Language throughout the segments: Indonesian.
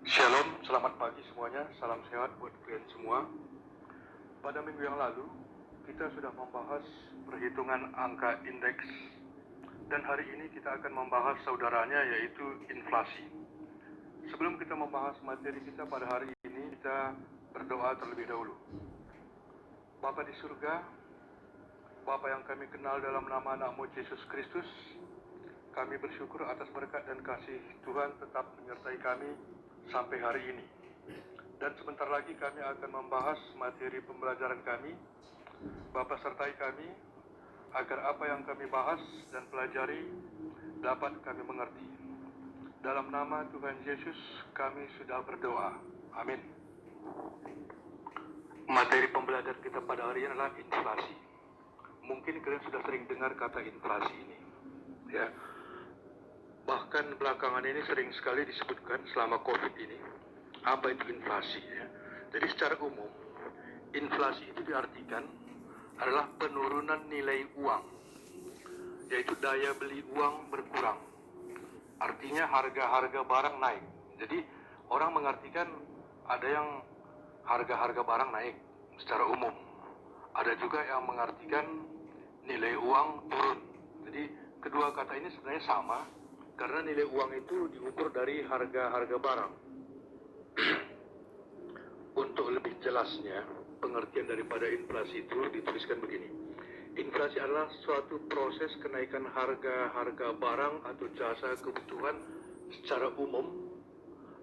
Shalom, selamat pagi semuanya, salam sehat buat kalian semua. Pada minggu yang lalu, kita sudah membahas perhitungan angka indeks, dan hari ini kita akan membahas saudaranya yaitu inflasi. Sebelum kita membahas materi kita pada hari ini, kita berdoa terlebih dahulu. Bapa di surga, Bapa yang kami kenal dalam nama anak-Mu Yesus Kristus, kami bersyukur atas berkat dan kasih Tuhan tetap menyertai kami sampai hari ini. Dan sebentar lagi kami akan membahas materi pembelajaran kami. Bapa sertai kami agar apa yang kami bahas dan pelajari dapat kami mengerti. Dalam nama Tuhan Yesus kami sudah berdoa. Amin. Materi pembelajaran kita pada hari ini adalah inflasi. Mungkin kalian sudah sering dengar kata inflasi ini, ya. Bahkan belakangan ini sering sekali disebutkan selama COVID ini. Apa itu inflasi, ya? Jadi secara umum, inflasi itu diartikan adalah penurunan nilai uang, yaitu daya beli uang berkurang. Artinya harga-harga barang naik. Jadi orang mengartikan ada yang harga-harga barang naik secara umum. Ada juga yang mengartikan nilai uang turun. Jadi kedua kata ini sebenarnya sama, karena nilai uang itu diukur dari harga-harga barang. Untuk lebih jelasnya, pengertian daripada inflasi itu dituliskan begini. Inflasi adalah suatu proses kenaikan harga-harga barang atau jasa kebutuhan secara umum,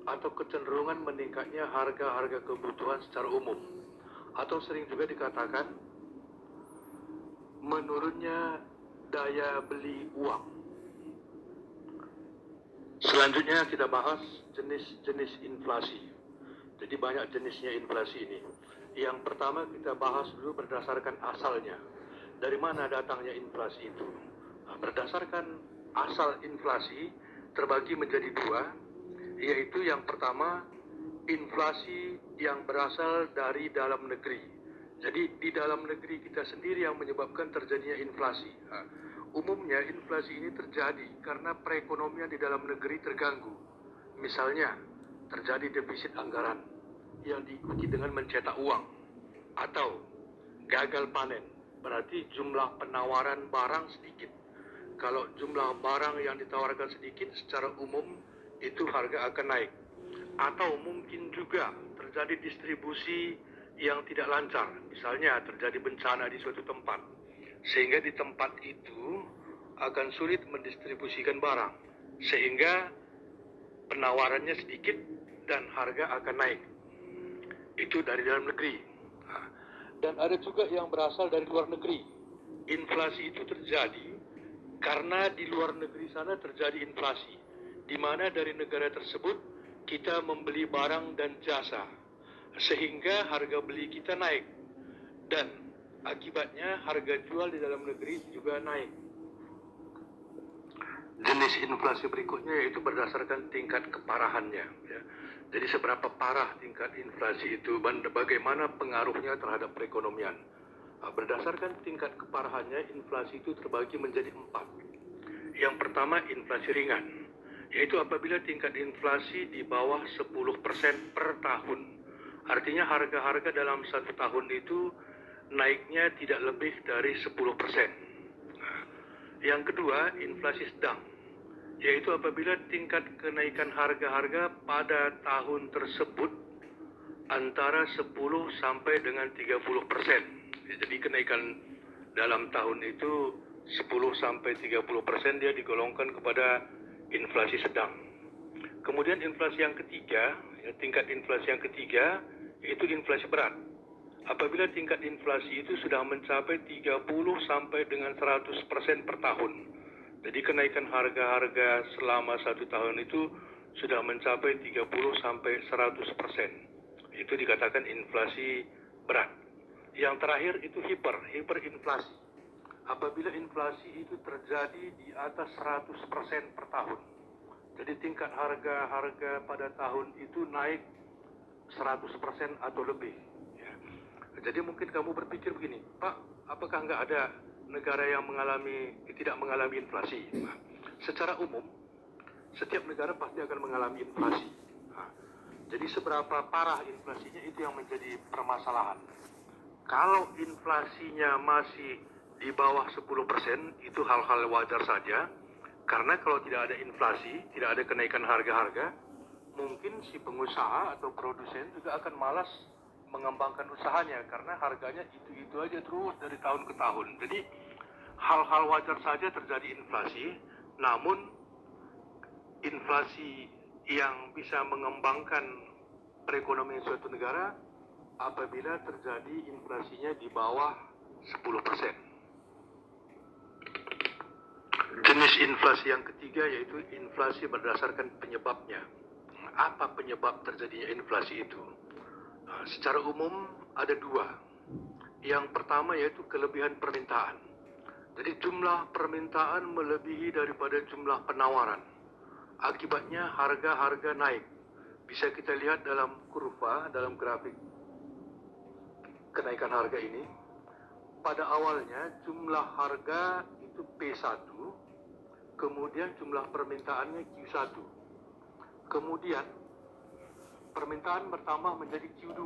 atau kecenderungan meningkatnya harga-harga kebutuhan secara umum, atau sering juga dikatakan menurunnya daya beli uang. Selanjutnya kita bahas jenis-jenis inflasi. Jadi banyak jenisnya inflasi ini. Yang pertama kita bahas dulu berdasarkan asalnya. Dari mana datangnya inflasi itu? Nah, berdasarkan asal inflasi terbagi menjadi dua, yaitu yang pertama inflasi yang berasal dari dalam negeri. Jadi di dalam negeri kita sendiri yang menyebabkan terjadinya inflasi. Nah, umumnya inflasi ini terjadi karena perekonomian di dalam negeri terganggu. Misalnya, terjadi defisit anggaran yang diikuti dengan mencetak uang, atau gagal panen, berarti jumlah penawaran barang sedikit. Kalau jumlah barang yang ditawarkan sedikit, secara umum itu harga akan naik. Atau mungkin juga terjadi distribusi yang tidak lancar, misalnya terjadi bencana di suatu tempat, sehingga di tempat itu akan sulit mendistribusikan barang, sehingga penawarannya sedikit dan harga akan naik. Itu dari dalam negeri. Dan ada juga yang berasal dari luar negeri. Inflasi itu terjadi karena di luar negeri sana terjadi inflasi, di mana dari negara tersebut kita membeli barang dan jasa, sehingga harga beli kita naik, dan akibatnya harga jual di dalam negeri juga naik. Jenis inflasi berikutnya yaitu berdasarkan tingkat keparahannya, ya. Jadi seberapa parah tingkat inflasi itu, bagaimana pengaruhnya terhadap perekonomian. Berdasarkan tingkat keparahannya, inflasi itu terbagi menjadi 4. Yang pertama, inflasi ringan, yaitu apabila tingkat inflasi di bawah 10% per tahun. Artinya harga-harga dalam satu tahun itu naiknya tidak lebih dari 10%. Yang kedua, inflasi sedang, yaitu apabila tingkat kenaikan harga-harga pada tahun tersebut antara 10 sampai dengan 30%. Jadi kenaikan dalam tahun itu 10 sampai 30% dia digolongkan kepada inflasi sedang. Kemudian inflasi yang ketiga, tingkat inflasi yang ketiga yaitu inflasi berat. Apabila tingkat inflasi itu sudah mencapai 30 sampai dengan 100% per tahun. Jadi kenaikan harga-harga selama satu tahun itu sudah mencapai 30 sampai 100%. Itu dikatakan inflasi berat. Yang terakhir itu hiperinflasi. Apabila inflasi itu terjadi di atas 100% per tahun. Jadi tingkat harga-harga pada tahun itu naik 100% atau lebih. Jadi mungkin kamu berpikir begini, Pak, apakah nggak ada negara yang tidak mengalami inflasi? Nah, secara umum, setiap negara pasti akan mengalami inflasi. Nah, Jadi seberapa parah inflasinya itu yang menjadi permasalahan. Kalau inflasinya masih di bawah 10%, itu hal-hal wajar saja. Karena kalau tidak ada inflasi, tidak ada kenaikan harga-harga, mungkin si pengusaha atau produsen juga akan malas mengembangkan usahanya karena harganya itu-itu aja terus dari tahun ke tahun. Jadi hal-hal wajar saja terjadi inflasi, namun inflasi yang bisa mengembangkan perekonomian suatu negara apabila terjadi inflasinya di bawah 10%. Jenis inflasi yang ketiga yaitu inflasi berdasarkan penyebabnya. Apa penyebab terjadinya inflasi itu? Secara umum ada dua. Yang pertama yaitu kelebihan permintaan. Jadi jumlah permintaan melebihi daripada jumlah penawaran. Akibatnya harga-harga naik. Bisa kita lihat dalam kurva, dalam grafik kenaikan harga ini. Pada awalnya jumlah harga itu P1, kemudian jumlah permintaannya Q1. Kemudian permintaan bertambah menjadi Q2.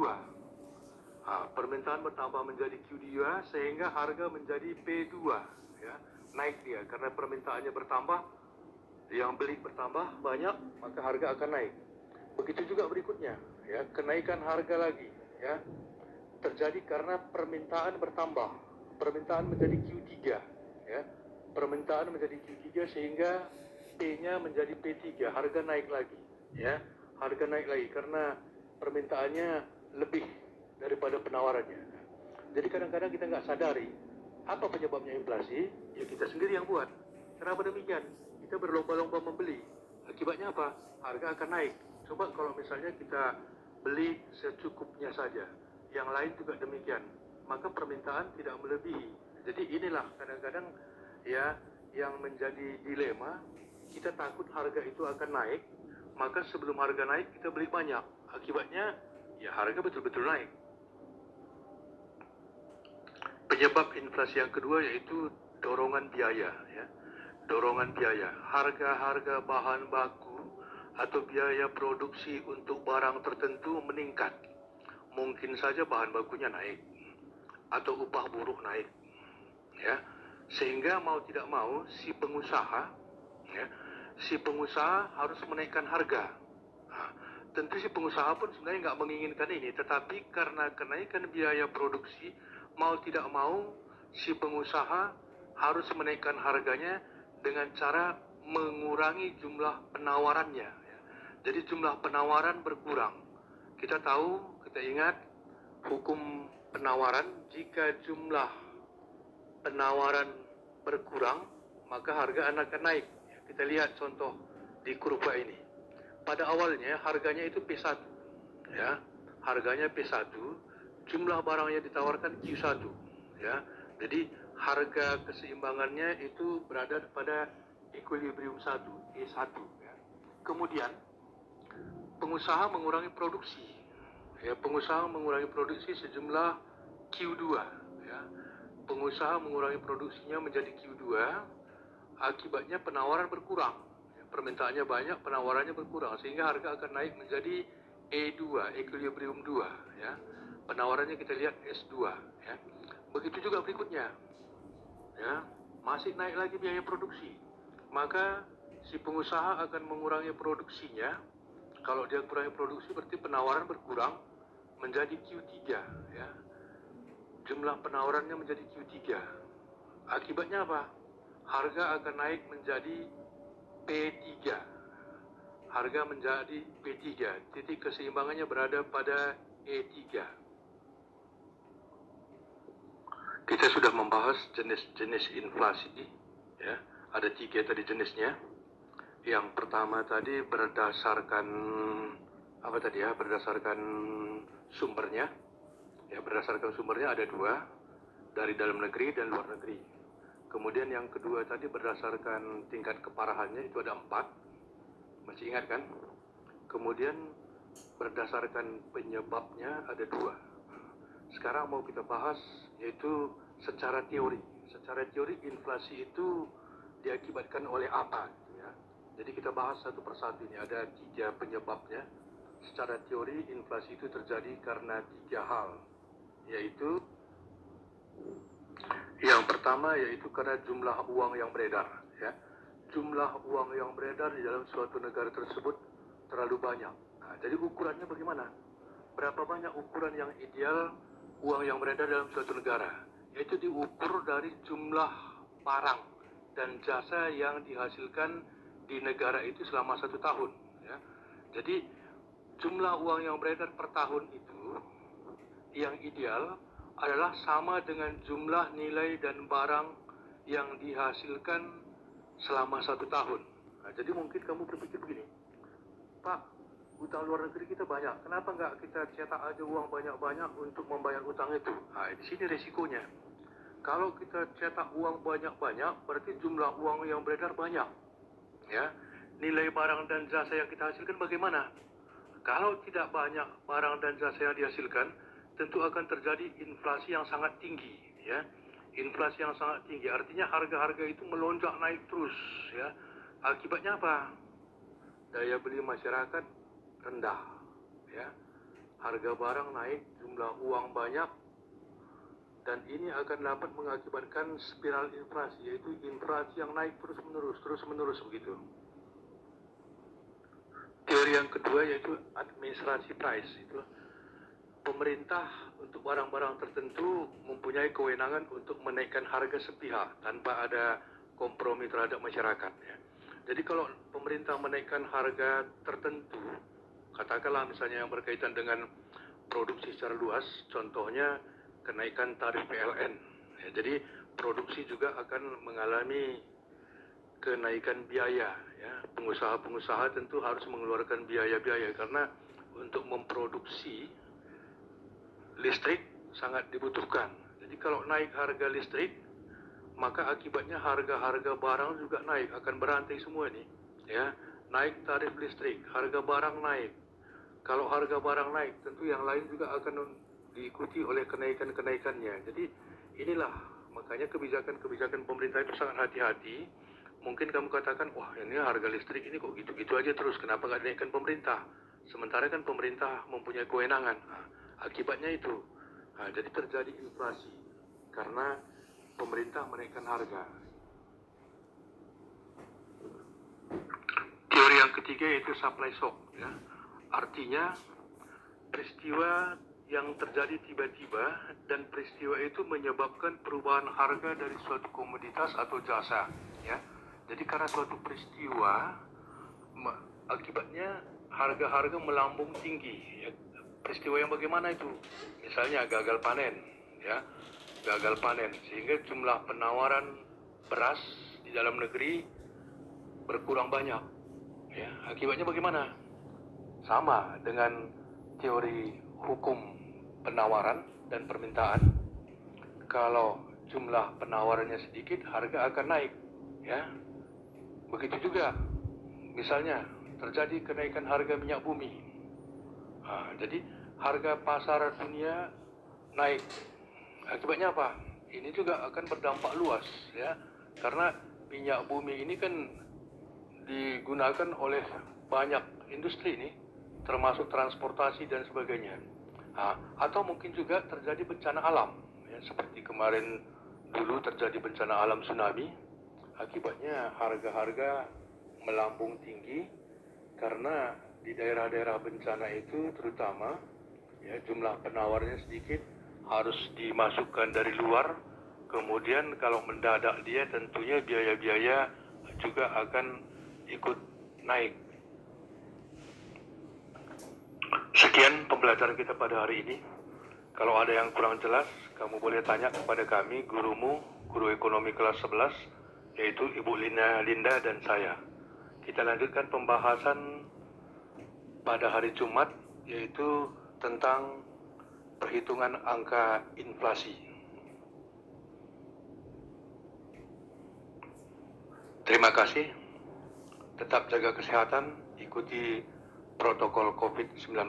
Permintaan bertambah menjadi Q2 sehingga harga menjadi P2, ya. Naik dia karena permintaannya bertambah, yang beli bertambah banyak, maka harga akan naik. Begitu juga berikutnya, ya, kenaikan harga lagi, ya. Terjadi karena permintaan bertambah. Permintaan menjadi Q3, ya. Permintaan menjadi Q3 sehingga P-nya menjadi P3, harga naik lagi, ya. Harga naik lagi karena permintaannya lebih daripada penawarannya. Jadi kadang-kadang kita nggak sadari apa penyebabnya inflasi, ya kita sendiri yang buat. Kenapa demikian? Kita berlomba-lomba membeli. Akibatnya apa? Harga akan naik. Coba kalau misalnya kita beli secukupnya saja, yang lain juga demikian, maka permintaan tidak melebihi. Jadi inilah kadang-kadang ya yang menjadi dilema. Kita takut harga itu akan naik, maka sebelum harga naik kita beli banyak. Akibatnya ya harga betul-betul naik. Penyebab inflasi yang kedua yaitu dorongan biaya, ya. Dorongan biaya. Harga-harga bahan baku atau biaya produksi untuk barang tertentu meningkat. Mungkin saja bahan bakunya naik atau upah buruh naik, ya. Sehingga mau tidak mau si pengusaha, ya, si pengusaha harus menaikkan harga. Tentu si pengusaha pun sebenarnya nggak menginginkan ini, tetapi karena kenaikan biaya produksi, mau tidak mau si pengusaha harus menaikkan harganya dengan cara mengurangi jumlah penawarannya, ya. Jadi jumlah penawaran berkurang. Kita tahu, kita ingat hukum penawaran, jika jumlah penawaran berkurang, maka harga akan naik. Kita lihat contoh di kurva ini. Pada awalnya harganya itu P1, ya. Harganya P1, jumlah barang yang ditawarkan Q1, ya. Jadi harga keseimbangannya itu berada pada equilibrium 1, E1, ya. Kemudian pengusaha mengurangi produksi, ya. Pengusaha mengurangi produksi sejumlah Q2, ya. Pengusaha mengurangi produksinya menjadi Q2, akibatnya penawaran berkurang. Permintaannya banyak, penawarannya berkurang, sehingga harga akan naik menjadi E2, equilibrium 2, ya. Penawarannya kita lihat S2, ya. Begitu juga berikutnya, ya, masih naik lagi biaya produksi, maka si pengusaha akan mengurangi produksinya. Kalau dia kurangi produksi berarti penawaran berkurang menjadi Q3, ya. Jumlah penawarannya menjadi Q3. Akibatnya apa? Harga akan naik menjadi P3. Harga menjadi P3. Titik keseimbangannya berada pada E3. Kita sudah membahas jenis-jenis inflasi, ya. Ada 3 tadi jenisnya. Yang pertama tadi berdasarkan apa tadi, ya? Berdasarkan sumbernya. Ya, berdasarkan sumbernya ada 2, dari dalam negeri dan luar negeri. Kemudian yang kedua tadi berdasarkan tingkat keparahannya, itu ada 4. Masih ingat kan? Kemudian berdasarkan penyebabnya ada 2. Sekarang mau kita bahas yaitu secara teori. Secara teori inflasi itu diakibatkan oleh apa, ya. Jadi kita bahas satu persatu ini. Ada 3 penyebabnya. secara teori inflasi itu terjadi karena 3 hal, yaitu yang pertama yaitu karena jumlah uang yang beredar, ya. Jumlah uang yang beredar di dalam suatu negara tersebut terlalu banyak. Nah, jadi ukurannya bagaimana? Berapa banyak ukuran yang ideal uang yang beredar dalam suatu negara? Yaitu diukur dari jumlah barang dan jasa yang dihasilkan di negara itu selama 1 tahun, ya. Jadi jumlah uang yang beredar per tahun itu yang ideal adalah sama dengan jumlah nilai dan barang yang dihasilkan selama 1 tahun. Nah, jadi mungkin kamu berpikir begini, Pak, utang luar negeri kita banyak, kenapa nggak kita cetak aja uang banyak-banyak untuk membayar utang itu? Nah, di sini resikonya. Kalau kita cetak uang banyak-banyak, berarti jumlah uang yang beredar banyak, ya. Nilai barang dan jasa yang kita hasilkan bagaimana? Kalau tidak banyak barang dan jasa yang dihasilkan, tentu akan terjadi inflasi yang sangat tinggi, ya. Inflasi yang sangat tinggi artinya harga-harga itu melonjak naik terus, ya. Akibatnya apa? Daya beli masyarakat rendah, ya. Harga barang naik, jumlah uang banyak, dan ini akan dapat mengakibatkan spiral inflasi, yaitu inflasi yang naik terus-menerus begitu. Teori yang kedua yaitu administrasi price. Itu pemerintah untuk barang-barang tertentu mempunyai kewenangan untuk menaikkan harga sepihak tanpa ada kompromi terhadap masyarakat, ya. Jadi kalau pemerintah menaikkan harga tertentu, katakanlah misalnya yang berkaitan dengan produksi secara luas, contohnya kenaikan tarif PLN, ya. Jadi produksi juga akan mengalami kenaikan biaya, ya. Pengusaha-pengusaha tentu harus mengeluarkan biaya-biaya karena untuk memproduksi listrik sangat dibutuhkan. Jadi kalau naik harga listrik, maka akibatnya harga-harga barang juga naik, akan berantai semua nih, ya. Naik tarif listrik, harga barang naik. Kalau harga barang naik, tentu yang lain juga akan diikuti oleh kenaikan-kenaikannya. Jadi inilah makanya kebijakan-kebijakan pemerintah itu sangat hati-hati. Mungkin kamu katakan, wah ini harga listrik ini kok gitu-gitu aja terus, kenapa nggak dinaikkan pemerintah? Sementara kan pemerintah mempunyai kewenangan. Nah, akibatnya itu, nah, jadi terjadi inflasi karena pemerintah menaikkan harga. Teori yang ketiga yaitu supply shock, ya. Artinya peristiwa yang terjadi tiba-tiba dan peristiwa itu menyebabkan perubahan harga dari suatu komoditas atau jasa, ya. Jadi karena suatu peristiwa akibatnya harga-harga melambung tinggi, ya. Peristiwa yang bagaimana itu? Misalnya gagal panen, ya. Gagal panen sehingga jumlah penawaran beras di dalam negeri berkurang banyak, ya. Akibatnya bagaimana? Sama dengan teori hukum penawaran dan permintaan. Kalau jumlah penawarannya sedikit, harga akan naik, ya. Begitu juga misalnya terjadi kenaikan harga minyak bumi. Nah, jadi harga pasar dunia naik. Akibatnya apa? Ini juga akan berdampak luas, ya. Karena minyak bumi ini kan digunakan oleh banyak industri nih, termasuk transportasi dan sebagainya. Nah, atau mungkin juga terjadi bencana alam, ya, seperti kemarin dulu terjadi bencana alam tsunami. Akibatnya harga-harga melambung tinggi karena di daerah-daerah bencana itu terutama, ya, jumlah penawarnya sedikit, harus dimasukkan dari luar. Kemudian kalau mendadak dia tentunya biaya-biaya juga akan ikut naik. Sekian pembelajaran kita pada hari ini. Kalau ada yang kurang jelas, kamu boleh tanya kepada kami, gurumu, guru ekonomi kelas 11, yaitu Ibu Linda dan saya. Kita lanjutkan pembahasan pada hari Jumat, yaitu tentang perhitungan angka inflasi. Terima kasih. Tetap jaga kesehatan, ikuti protokol COVID-19.